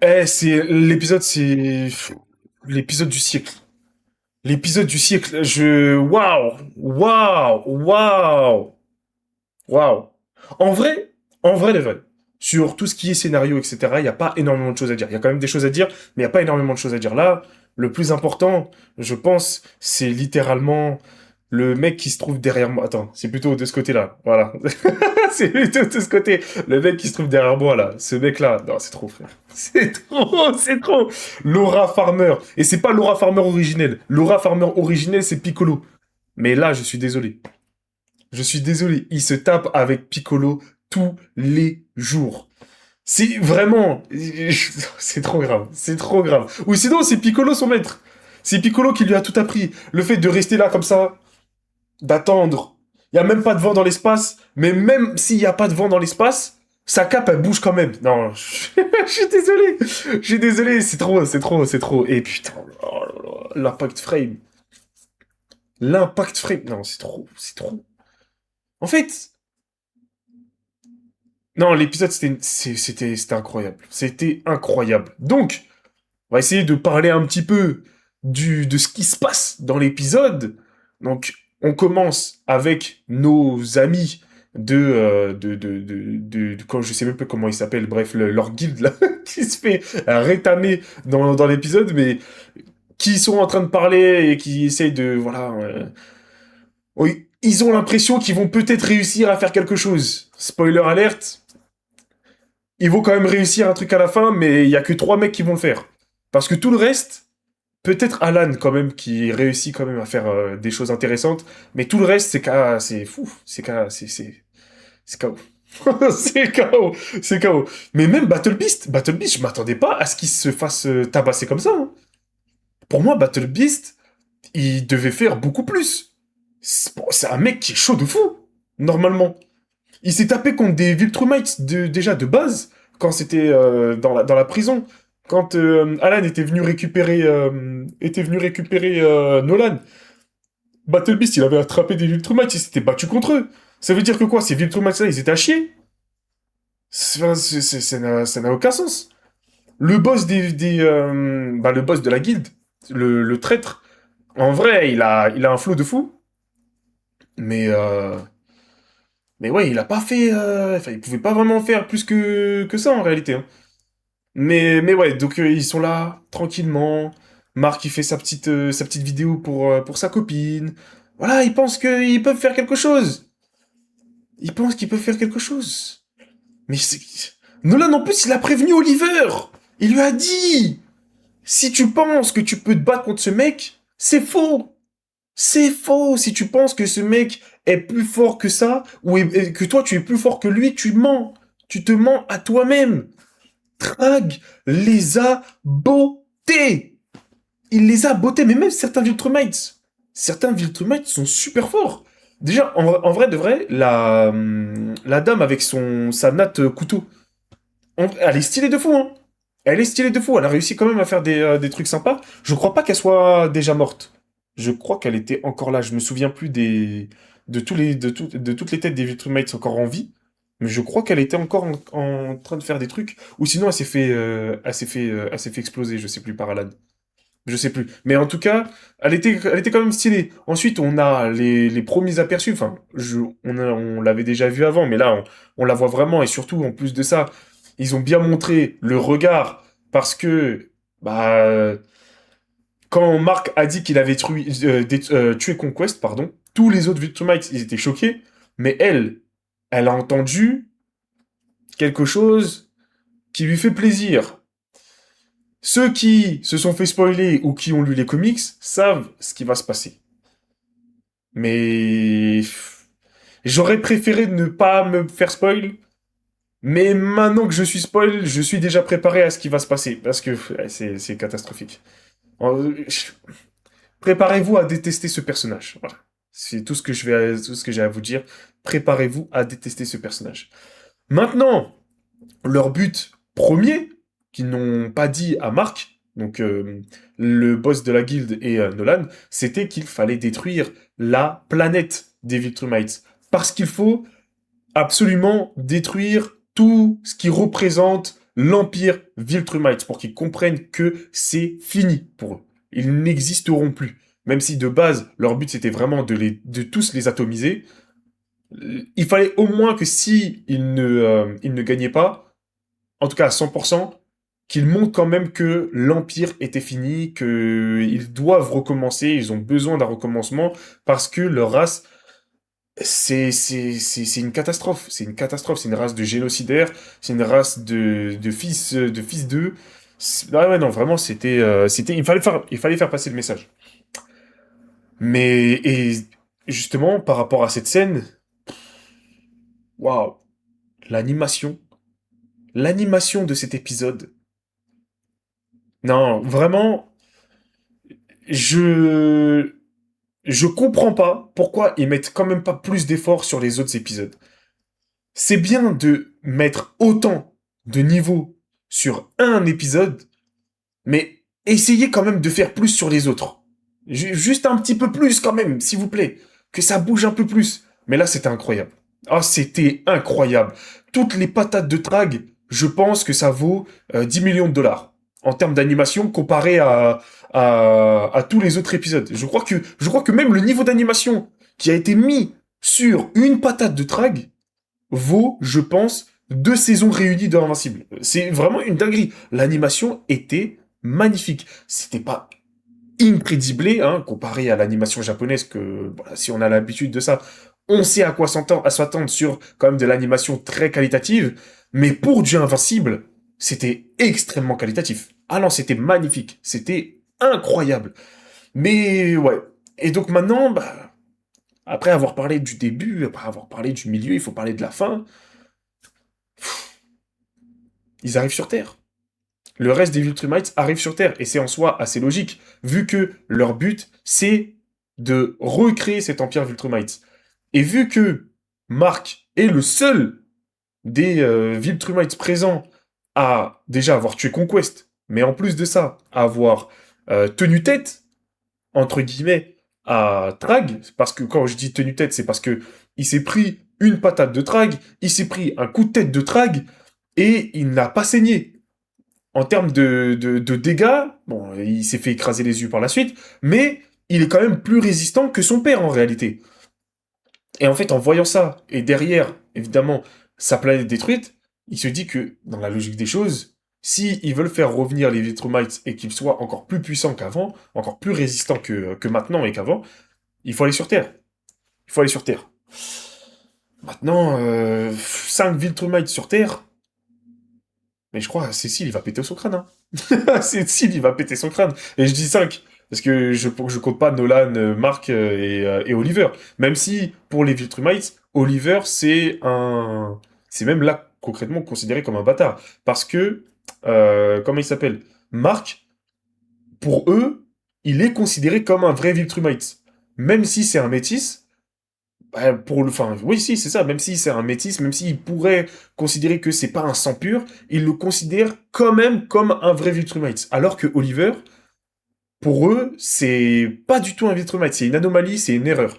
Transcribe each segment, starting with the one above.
C'est l'épisode du siècle. L'épisode du siècle. Waouh, waouh, waouh, waouh. En vrai, en vrai, les vrais. Sur tout ce qui est scénario, etc., il n'y a pas énormément de choses à dire. Il y a quand même des choses à dire, mais il n'y a pas énormément de choses à dire. Là, le plus important, je pense, c'est littéralement le mec qui se trouve derrière moi. Attends, c'est plutôt de ce côté-là. Voilà. C'est plutôt de ce côté. Le mec qui se trouve derrière moi, là. Ce mec-là. Non, c'est trop, frère. C'est trop, c'est trop. Laura Farmer. Et c'est pas Laura Farmer originelle. Laura Farmer originelle, c'est Piccolo. Mais là, je suis désolé. Je suis désolé. Il se tape avec Piccolo tous les jours. C'est vraiment... C'est trop grave. C'est trop grave. Ou sinon, c'est Piccolo son maître. C'est Piccolo qui lui a tout appris. Le fait de rester là comme ça, d'attendre. Il y a même pas de vent dans l'espace, mais même s'il y a pas de vent dans l'espace, sa cape elle bouge quand même. Non, je suis désolé. Je suis désolé, c'est trop, c'est trop, c'est trop. Et putain, oh là là, l'impact frame. L'impact frame. Non, c'est trop, c'est trop. En fait, non, l'épisode c'était incroyable. C'était incroyable. Donc, on va essayer de parler un petit peu de ce qui se passe dans l'épisode. Donc, on commence avec nos amis quand je sais même pas comment ils s'appellent, bref, leur guilde là, qui se fait rétamer dans l'épisode, mais qui sont en train de parler et qui essayent de, voilà, oui, ils ont l'impression qu'ils vont peut-être réussir à faire quelque chose. Spoiler alerte, ils vont quand même réussir un truc à la fin, mais il y a que trois mecs qui vont le faire. Parce que tout le reste, peut-être Alan quand même qui réussit quand même à faire des choses intéressantes, mais tout le reste c'est fou, c'est KO. C'est KO, c'est KO. Mais même Battle Beast, je m'attendais pas à ce qu'il se fasse tabasser comme ça, hein. Pour moi, Battle Beast, il devait faire beaucoup plus. C'est un mec qui est chaud de fou, normalement. Il s'est tapé contre des Viltrumites déjà de base, quand c'était dans la prison. Quand Alan était venu récupérer Nolan, Battle Beast, il avait attrapé des Viltrumites, il s'était battu contre eux. Ça veut dire que quoi, ces Viltrumites-là, ils étaient à chier. Enfin, ça n'a aucun sens. Le boss le boss de la guilde, le traître, en vrai, il a un flow de fou, mais ouais, il a pas fait, enfin, il pouvait pas vraiment faire plus que ça en réalité, hein. Mais ouais, donc ils sont là, tranquillement. Marc, il fait sa petite vidéo pour sa copine. Voilà, ils pensent qu'ils peuvent faire quelque chose. Ils pensent qu'ils peuvent faire quelque chose. Mais c'est... Nolan, en plus, il a prévenu Oliver. Il lui a dit, si tu penses que tu peux te battre contre ce mec, c'est faux. C'est faux. Si tu penses que ce mec est plus fort que ça, et que toi, tu es plus fort que lui, tu mens. Tu te mens à toi-même. Trag les a bottés. Il les a bottés, mais même certains Viltrumites. Certains Viltrumites sont super forts. Déjà, en vrai de vrai, la dame avec sa natte couteau, elle est stylée de fou, hein. Elle est stylée de fou. Elle a réussi quand même à faire des trucs sympas. Je crois pas qu'elle soit déjà morte. Je crois qu'elle était encore là. Je me souviens plus de toutes les têtes des Viltrumites encore en vie. Mais je crois qu'elle était encore en train de faire des trucs. Ou sinon, elle s'est fait exploser. Je sais plus par Alan. Je sais plus. Mais en tout cas, elle était quand même stylée. Ensuite, on a les premiers aperçus. Enfin, on l'avait déjà vu avant, mais là, on la voit vraiment. Et surtout, en plus de ça, ils ont bien montré le regard. Parce que, bah, quand Mark a dit qu'il avait tué Conquest, pardon, tous les autres Victimites, ils étaient choqués. Mais elle a entendu quelque chose qui lui fait plaisir. Ceux qui se sont fait spoiler ou qui ont lu les comics savent ce qui va se passer. Mais j'aurais préféré ne pas me faire spoil. Mais maintenant que je suis spoil, je suis déjà préparé à ce qui va se passer. Parce que c'est catastrophique. Euh, Préparez-vous à détester ce personnage. Voilà. C'est tout ce que j'ai à vous dire. Préparez-vous à détester ce personnage. Maintenant, leur but premier, qu'ils n'ont pas dit à Mark, donc le boss de la guilde et Nolan, c'était qu'il fallait détruire la planète des Viltrumites. Parce qu'il faut absolument détruire tout ce qui représente l'Empire Viltrumite, pour qu'ils comprennent que c'est fini pour eux. Ils n'existeront plus. Même si de base, leur but c'était vraiment de tous les atomiser, il fallait au moins que si ils ne gagnaient pas, en tout cas à 100%, qu'ils montrent quand même que l'Empire était fini, qu'ils doivent recommencer, ils ont besoin d'un recommencement, parce que leur race, c'est une catastrophe. C'est une catastrophe. C'est une race de génocidaires, c'est une race de fils d'eux. Ah ouais, non, vraiment, il fallait faire passer le message. Et justement, par rapport à cette scène, waouh, l'animation, l'animation de cet épisode. Non, vraiment, je, je comprends pas pourquoi ils mettent quand même pas plus d'efforts sur les autres épisodes. C'est bien de mettre autant de niveaux sur un épisode, mais essayez quand même de faire plus sur les autres. Juste un petit peu plus quand même, s'il vous plaît. Que ça bouge un peu plus. Mais là, c'était incroyable. Ah, c'était incroyable. Toutes les patates de Trag, je pense que ça vaut 10 millions de dollars en termes d'animation comparé à tous les autres épisodes. Je crois que même le niveau d'animation qui a été mis sur une patate de Trag vaut, je pense, 2 saisons réunies de Invincible. C'est vraiment une dinguerie. L'animation était magnifique. C'était pas incrediblé, hein, comparé à l'animation japonaise que, voilà, si on a l'habitude de ça, on sait à s'attendre sur quand même de l'animation très qualitative, mais pour du Invincible, c'était extrêmement qualitatif. Ah non, c'était magnifique, c'était incroyable. Mais ouais. Et donc maintenant, bah, après avoir parlé du début, après avoir parlé du milieu, il faut parler de la fin. Ils arrivent sur Terre. Le reste des Viltrumites arrivent sur Terre, et c'est en soi assez logique, vu que leur but, c'est de recréer cet empire Viltrumite. Et vu que Mark est le seul des Viltrumites présents à déjà avoir tué Conquest, mais en plus de ça, à avoir tenu tête, entre guillemets, à Trag, parce que quand je dis tenu tête, c'est parce que il s'est pris une patate de Trag, il s'est pris un coup de tête de Trag, et il n'a pas saigné. En termes de dégâts, bon, il s'est fait écraser les yeux par la suite, mais il est quand même plus résistant que son père en réalité. Et en fait, en voyant ça, et derrière, évidemment, sa planète détruite, il se dit que, dans la logique des choses, si ils veulent faire revenir les Viltrumites et qu'ils soient encore plus puissants qu'avant, encore plus résistants que maintenant et qu'avant, il faut aller sur Terre. Il faut aller sur Terre. Maintenant, 5 Viltrumites sur Terre, mais je crois que Cécile, il va péter son crâne. Hein. Cécile, il va péter son crâne. Et je dis 5 parce que je compte pas Nolan, Mark et Oliver. Même si, pour les Viltrumites, Oliver, c'est même là, concrètement, considéré comme un bâtard. Parce que, comment il s'appelle? Mark, pour eux, il est considéré comme un vrai Viltrumite. Même si c'est un métis, bah, enfin, oui, si, c'est ça. Même si c'est un métis, même s'il pourrait considérer que c'est pas un sang pur, il le considère quand même comme un vrai Viltrumite. Alors que Oliver, pour eux, c'est pas du tout un Viltrumite, c'est une anomalie, c'est une erreur.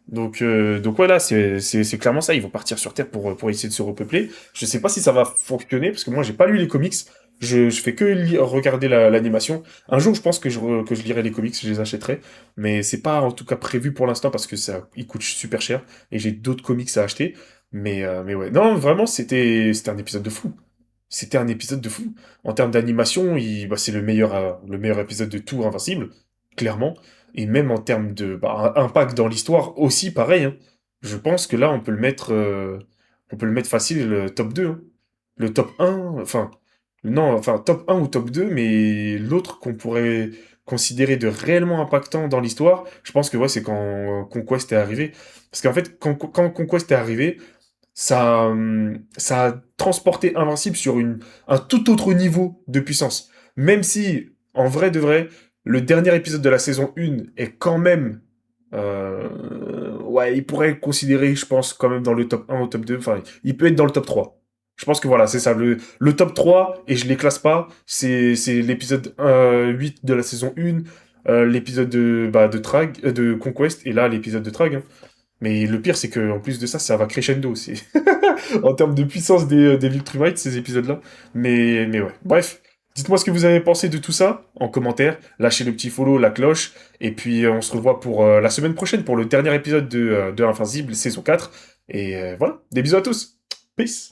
Donc voilà, c'est clairement ça. Ils vont partir sur Terre pour essayer de se repeupler. Je sais pas si ça va fonctionner parce que moi j'ai pas lu les comics. Je fais que regarder l'animation. Un jour, je pense que je lirai les comics, je les achèterai. Mais c'est pas en tout cas prévu pour l'instant parce que ça, il coûte super cher et j'ai d'autres comics à acheter. Mais ouais, non, vraiment, c'était un épisode de fou. C'était un épisode de fou. En termes d'animation, bah, c'est le meilleur épisode de tout Invincible, clairement. Et même en termes de impact dans l'histoire aussi, pareil. Hein. Je pense que là, on peut le mettre facile le top 2. Hein. Le top un, enfin, non, enfin, top un ou top 2, mais l'autre qu'on pourrait considérer de réellement impactant dans l'histoire, je pense que ouais, c'est quand Conquest est arrivé. Parce qu'en fait, quand Conquest est arrivé, ça a transporté Invincible sur un tout autre niveau de puissance. Même si, en vrai de vrai, le dernier épisode de la saison 1 est quand même... ouais, il pourrait être considéré, je pense, quand même dans le top 1 ou top 2. Enfin, il peut être dans le top 3. Je pense que voilà, c'est ça. Le top 3, et je les classe pas, c'est l'épisode 8 de la saison 1, l'épisode de Trag, de Conquest, et là, l'épisode de Trag. Hein. Mais le pire, c'est que en plus de ça, ça va crescendo aussi. En termes de puissance des Viltrumites, ces épisodes-là. Mais ouais. Bref, dites-moi ce que vous avez pensé de tout ça en commentaire. Lâchez le petit follow, la cloche. Et puis, on se revoit pour la semaine prochaine pour le dernier épisode de Invincible, saison 4. Et voilà, des bisous à tous. Peace.